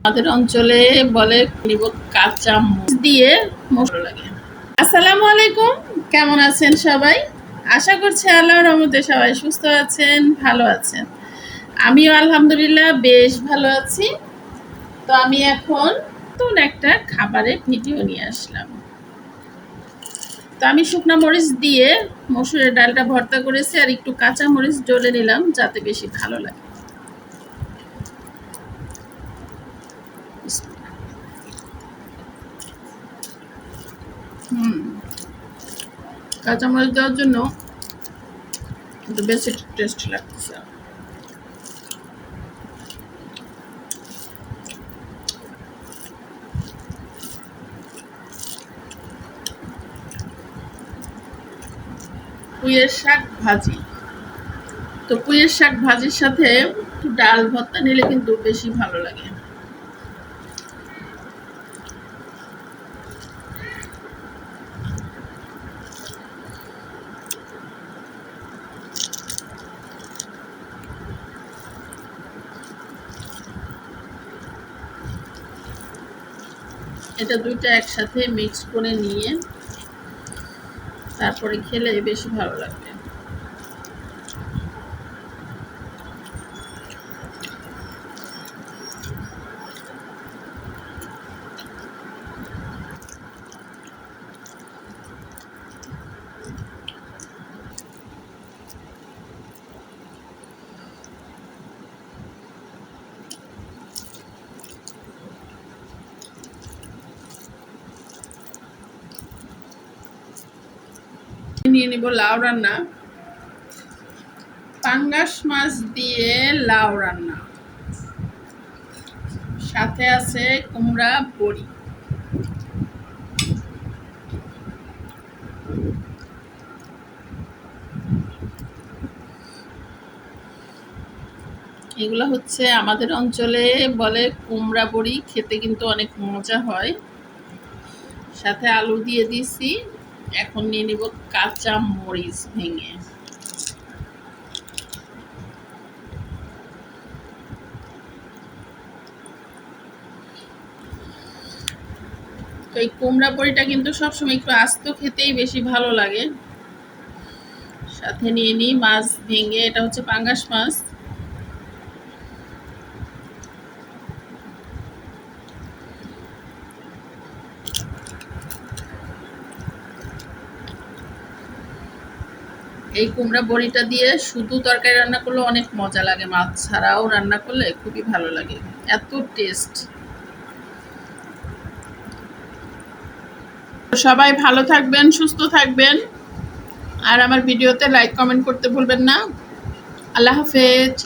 আমাদের অঞ্চলে বলে নিব কাঁচা মরিচ দিয়ে মশলা লাগে। আসসালামু আলাইকুম, কেমন আছেন সবাই? আশা করছি আল্লাহর রহমতে সবাই সুস্থ আছেন, ভালো আছেন। আমিও আলহামদুলিল্লাহ বেশ ভালো আছি। তো আমি এখন নতুন একটা খাবারের ভিডিও নিয়ে আসলাম। তো আমি শুকনা মরিচ দিয়ে মসুরের ডালটা ভর্তা করেছি আর একটু কাঁচা মরিচ ডলে নিলাম যাতে বেশি ভালো লাগে। কাঁচামরিচ দেওয়ার জন্য একটু বেশি টেস্ট লাগতেছে। পুঁইয়ের শাক ভাজি, তো পুঁইয়ের শাক ভাজির সাথে একটু ডাল ভর্তা নিলে কিন্তু বেশি ভালো লাগে। এটা দুইটা একসাথে মিক্স করে নিয়ে তারপরে খেলে বেশি ভালো লাগবে। নিয়ে নিব লাউ রান্না, পাঙ্গাস মাছ দিয়ে লাউ রান্না, সাথে আছে কুমড়া বড়ি। এগুলো হচ্ছে আমাদের অঞ্চলে বলে কুমড়া বড়ি, খেতে কিন্তু অনেক মজা হয়। সাথে আলু দিয়ে দিছি। এখন নিয়ে নিব কাঁচা মরিচ ভেঙে। তো এই কুমড়া বড়িটা কিন্তু সবসময় একটু আস্ত খেতেই বেশি ভালো লাগে। সাথে নিয়ে নিই মাছ ভেঙে, এটা হচ্ছে পাঙ্গাস মাছ। এই কুমড়া বড়িটা দিয়ে শুধু তরকারি রান্না করলে অনেক মজা লাগে, মাছ ছাড়াও রান্না করলে খুবই ভালো লাগে, এত টেস্ট। সবাই ভালো থাকবেন, সুস্থ থাকবেন, আর আমার ভিডিওতে লাইক কমেন্ট করতে ভুলবেন না। আল্লাহ হাফেজ।